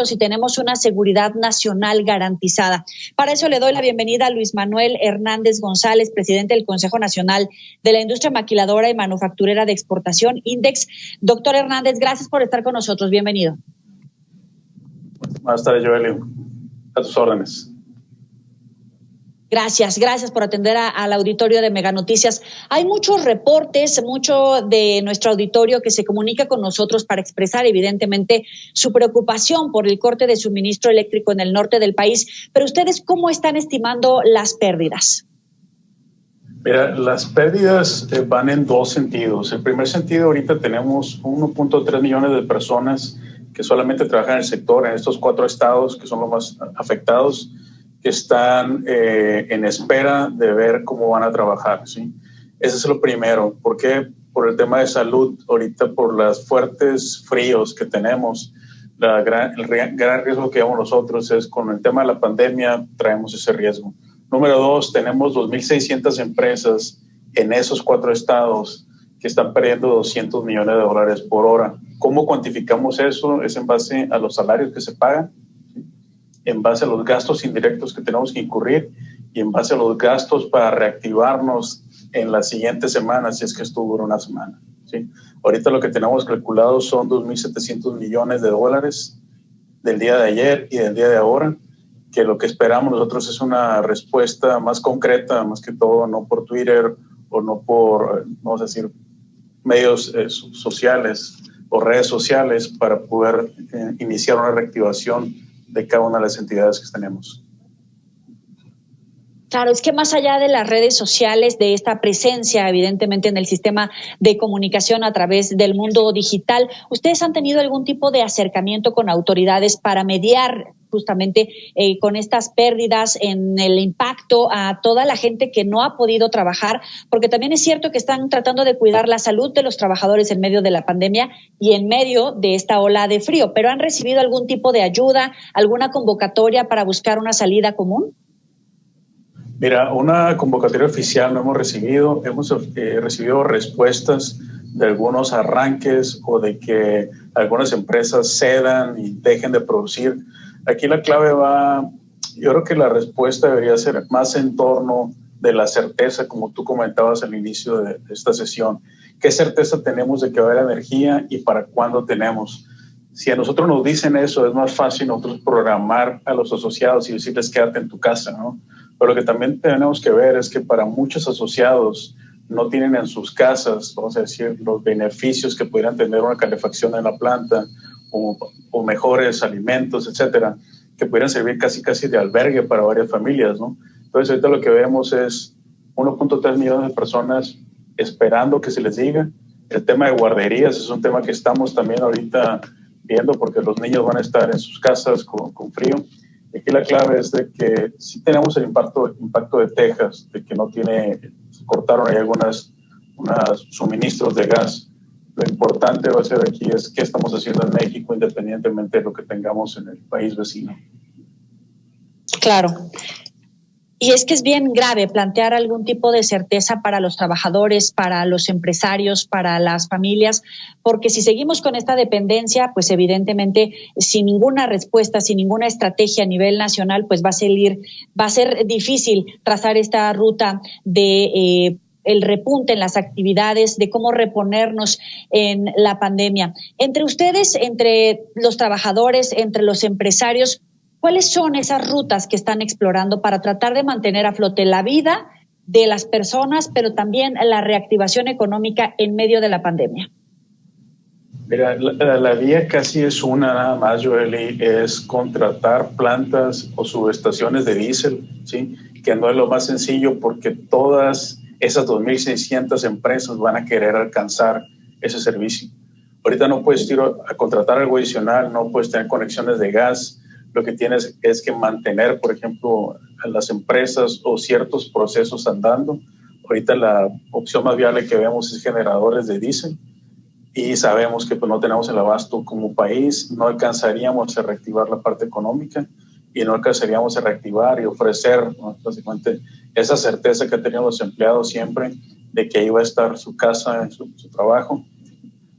y tenemos una seguridad nacional garantizada. Para eso le doy la bienvenida a Luis Manuel Hernández González, presidente del Consejo Nacional de la Industria Maquiladora y Manufacturera de Exportación, INDEX. Doctor Hernández, gracias por estar con nosotros. Bienvenido. Buenas tardes, Joelio. A tus órdenes. Gracias por atender al auditorio de Mega Noticias. Hay muchos reportes, mucho de nuestro auditorio que se comunica con nosotros para expresar evidentemente su preocupación por el corte de suministro eléctrico en el norte del país. Pero ustedes, ¿cómo están estimando las pérdidas? Mira, las pérdidas van en dos sentidos. El primer sentido, ahorita tenemos 1.3 millones de personas que solamente trabajan en el sector, en estos 4 estados que son los más afectados, que están en espera de ver cómo van a trabajar, ¿sí? Ese es lo primero. ¿Por qué? Por el tema de salud. Ahorita por los fuertes fríos que tenemos, el gran riesgo que llevamos nosotros es con el tema de la pandemia, traemos ese riesgo. Número 2, tenemos 2.600 empresas en esos 4 estados que están perdiendo $200 millones por hora. ¿Cómo cuantificamos eso? Es en base a los salarios que se pagan, en base a los gastos indirectos que tenemos que incurrir y en base a los gastos para reactivarnos en la siguiente semana, si es que esto dura una semana, ¿sí? Ahorita lo que tenemos calculado son $2.700 millones del día de ayer y del día de ahora, que lo que esperamos nosotros es una respuesta más concreta, más que todo, no por Twitter o no por, vamos a decir, medios sociales o redes sociales, para poder iniciar una reactivación de cada una de las entidades que tenemos. Claro, es que más allá de las redes sociales, de esta presencia evidentemente en el sistema de comunicación a través del mundo digital, ¿ustedes han tenido algún tipo de acercamiento con autoridades para mediar justamente con estas pérdidas en el impacto a toda la gente que no ha podido trabajar? Porque también es cierto que están tratando de cuidar la salud de los trabajadores en medio de la pandemia y en medio de esta ola de frío, pero ¿han recibido algún tipo de ayuda, alguna convocatoria para buscar una salida común? Mira, una convocatoria oficial no hemos recibido. Hemos recibido respuestas de algunos arranques o de que algunas empresas cedan y dejen de producir. Aquí la clave yo creo que la respuesta debería ser más en torno de la certeza, como tú comentabas al inicio de esta sesión. ¿Qué certeza tenemos de que va a haber energía y para cuándo tenemos? Si a nosotros nos dicen eso, es más fácil nosotros programar a los asociados y decirles quédate en tu casa, ¿no? Pero lo que también tenemos que ver es que para muchos asociados no tienen en sus casas, vamos a decir, los beneficios que pudieran tener una calefacción en la planta o mejores alimentos, etcétera, que pudieran servir casi de albergue para varias familias, ¿no? Entonces ahorita lo que vemos es 1.3 millones de personas esperando que se les diga. El tema de guarderías es un tema que estamos también ahorita viendo porque los niños van a estar en sus casas con frío. Aquí la clave es de que sí tenemos el impacto de Texas, de que se cortaron ahí unos suministros de gas. Lo importante va a ser aquí es qué estamos haciendo en México, independientemente de lo que tengamos en el país vecino. Claro. Y es que es bien grave plantear algún tipo de certeza para los trabajadores, para los empresarios, para las familias, porque si seguimos con esta dependencia, pues evidentemente sin ninguna respuesta, sin ninguna estrategia a nivel nacional, pues va a ser difícil trazar esta ruta de el repunte en las actividades, de cómo reponernos en la pandemia. Entre ustedes, entre los trabajadores, entre los empresarios, ¿cuáles son esas rutas que están explorando para tratar de mantener a flote la vida de las personas, pero también la reactivación económica en medio de la pandemia? Mira, la vía casi es una nada más, Joely, es contratar plantas o subestaciones de diésel, ¿sí? Que no es lo más sencillo porque todas esas 2.600 empresas van a querer alcanzar ese servicio. Ahorita no puedes ir a contratar algo adicional, no puedes tener conexiones de gas. Lo que tienes es que mantener, por ejemplo, a las empresas o ciertos procesos andando. Ahorita la opción más viable que vemos es generadores de diésel y sabemos que pues, no tenemos el abasto como país, no alcanzaríamos a reactivar la parte económica y no alcanzaríamos a reactivar y ofrecer, ¿no?, básicamente esa certeza que han tenido los empleados siempre de que ahí va a estar su casa, su trabajo,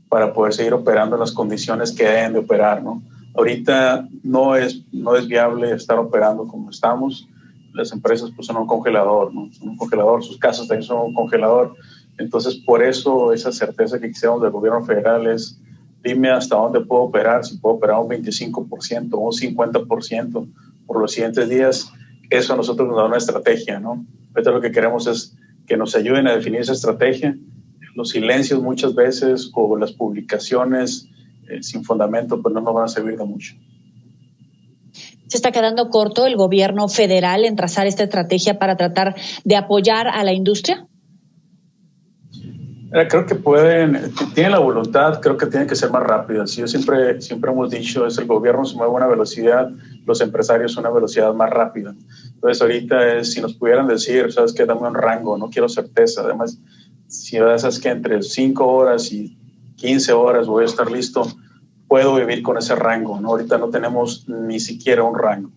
para poder seguir operando en las condiciones que deben de operar, ¿no? Ahorita no es viable estar operando como estamos. Las empresas pues son un congelador, ¿no? Son un congelador, sus casas también son un congelador. Entonces, por eso esa certeza que quisiéramos del gobierno federal es: dime hasta dónde puedo operar, si puedo operar un 25% o un 50% por los siguientes días. Eso a nosotros nos da una estrategia, ¿no? Ahorita lo que queremos es que nos ayuden a definir esa estrategia. Los silencios muchas veces o las publicaciones sin fundamento pues no nos van a servir de mucho. ¿Se está quedando corto el gobierno federal en trazar esta estrategia para tratar de apoyar a la industria? Creo que tienen la voluntad, creo que tienen que ser más rápidas. Yo siempre hemos dicho, el gobierno se mueve a una velocidad, los empresarios a una velocidad más rápida. Entonces ahorita si nos pudieran decir, ¿sabes qué? Dame un rango, no quiero certeza. Además, si sabes que entre 5 horas y 15 horas voy a estar listo, puedo vivir con ese rango, ¿no? Ahorita no tenemos ni siquiera un rango.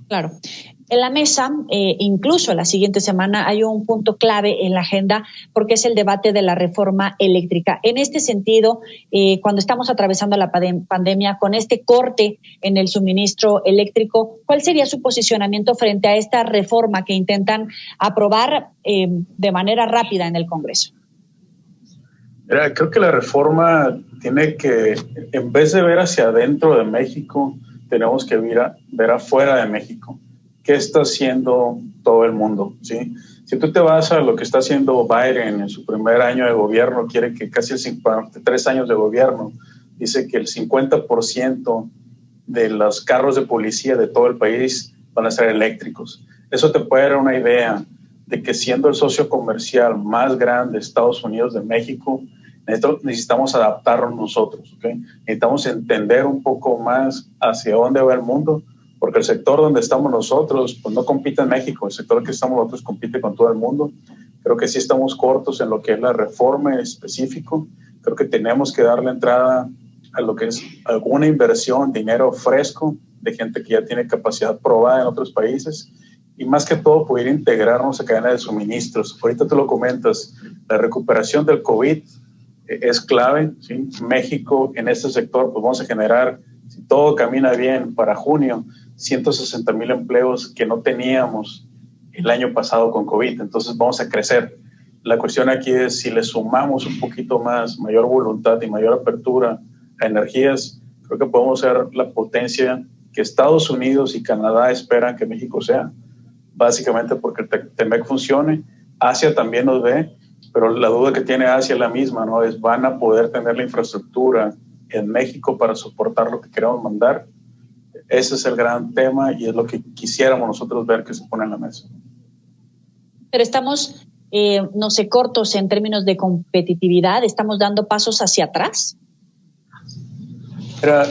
Claro. En la mesa, incluso la siguiente semana, hay un punto clave en la agenda porque es el debate de la reforma eléctrica. En este sentido, cuando estamos atravesando la pandemia, con este corte en el suministro eléctrico, ¿cuál sería su posicionamiento frente a esta reforma que intentan aprobar de manera rápida en el Congreso? Creo que la reforma tiene que, en vez de ver hacia adentro de México, tenemos que ver afuera de México. ¿Qué está haciendo todo el mundo? ¿Sí? Si tú te vas a lo que está haciendo Biden en su primer año de gobierno, quiere que casi 3 años de gobierno, dice que el 50% de los carros de policía de todo el país van a ser eléctricos. Eso te puede dar una idea de que siendo el socio comercial más grande de Estados Unidos de México, necesitamos adaptarnos nosotros, ¿okay? Necesitamos entender un poco más hacia dónde va el mundo, porque el sector donde estamos nosotros pues no compite en México, el sector que estamos nosotros compite con todo el mundo. Creo que sí estamos cortos en lo que es la reforma en específico. Creo que tenemos que darle entrada a lo que es alguna inversión, dinero fresco de gente que ya tiene capacidad probada en otros países y más que todo poder integrarnos a cadena de suministros. Ahorita tú lo comentas, la recuperación del COVID es clave, ¿sí? México en este sector pues vamos a generar, si todo camina bien, para junio 160,000 empleos que no teníamos el año pasado con COVID. Entonces vamos a crecer. La cuestión aquí es si le sumamos un poquito más, mayor voluntad y mayor apertura a energías, creo que podemos ser la potencia que Estados Unidos y Canadá esperan que México sea. Básicamente porque el TEMEC funcione. Asia también nos ve, pero la duda que tiene Asia es la misma, ¿no? ¿Van a poder tener la infraestructura en México para soportar lo que queremos mandar? Ese es el gran tema y es lo que quisiéramos nosotros ver que se pone en la mesa. Pero estamos, no sé, cortos en términos de competitividad. ¿Estamos dando pasos hacia atrás? Creo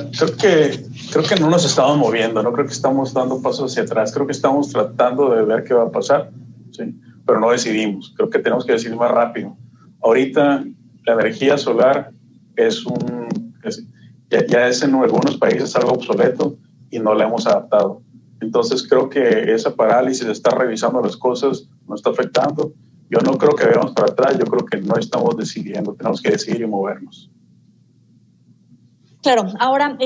que no nos estamos moviendo, no creo que estamos dando pasos hacia atrás. Creo que estamos tratando de ver qué va a pasar, ¿sí? Pero no decidimos. Creo que tenemos que decidir más rápido. Ahorita la energía solar ya es en algunos países algo obsoleto y no la hemos adaptado. Entonces creo que esa parálisis de estar revisando las cosas nos está afectando. Yo no creo que vayamos para atrás, yo creo que no estamos decidiendo, tenemos que decidir y movernos. Claro, ahora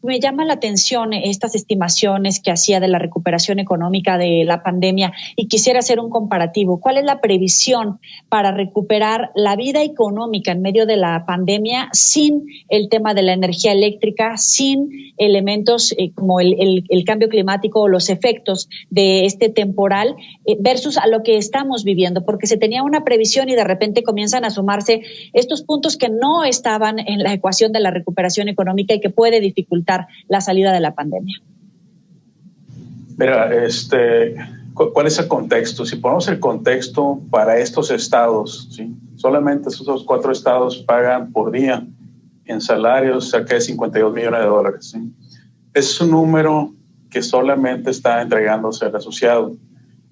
me llama la atención estas estimaciones que hacía de la recuperación económica de la pandemia y quisiera hacer un comparativo. ¿Cuál es la previsión para recuperar la vida económica en medio de la pandemia sin el tema de la energía eléctrica, sin elementos como el cambio climático o los efectos de este temporal versus a lo que estamos viviendo? Porque se tenía una previsión y de repente comienzan a sumarse estos puntos que no estaban en la ecuación de la recuperación económica y que puede dificultar la salida de la pandemia. Mira, ¿cuál es el contexto? Si ponemos el contexto para estos estados, ¿sí? Solamente esos 4 estados pagan por día en salarios cerca de $52 millones, ¿sí? Es un número que solamente está entregándose al asociado.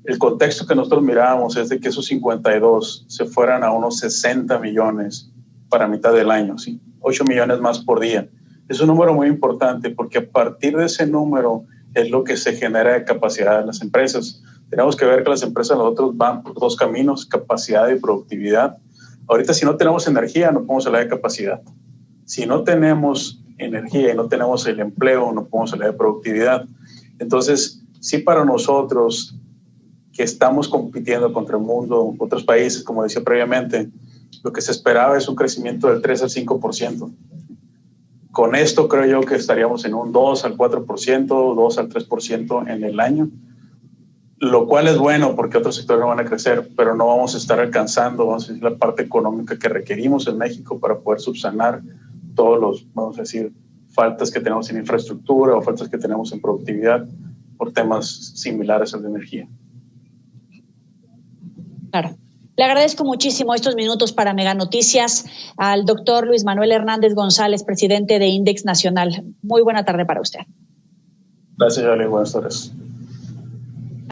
El contexto que nosotros miramos es de que esos 52 se fueran a unos 60 millones para mitad del año, ¿sí? 8 millones más por día. Es un número muy importante porque a partir de ese número es lo que se genera de capacidad en las empresas. Tenemos que ver que las empresas nosotros van por 2 caminos, capacidad y productividad. Ahorita si no tenemos energía no podemos hablar de capacidad. Si no tenemos energía y no tenemos el empleo, no podemos hablar de productividad. Entonces, sí, para nosotros que estamos compitiendo contra el mundo, otros países, como decía previamente, lo que se esperaba es un crecimiento del 3 al 5%. Con esto creo yo que estaríamos en un 2 al 4%, 2 al 3% en el año, lo cual es bueno porque otros sectores no van a crecer, pero no vamos a estar alcanzando, vamos a decir, la parte económica que requerimos en México para poder subsanar todos los, vamos a decir, faltas que tenemos en infraestructura o faltas que tenemos en productividad por temas similares al de energía. Claro. Le agradezco muchísimo estos minutos para Mega Noticias al doctor Luis Manuel Hernández González, presidente de Index Nacional. Muy buena tarde para usted. Gracias, Ale. Buenas tardes.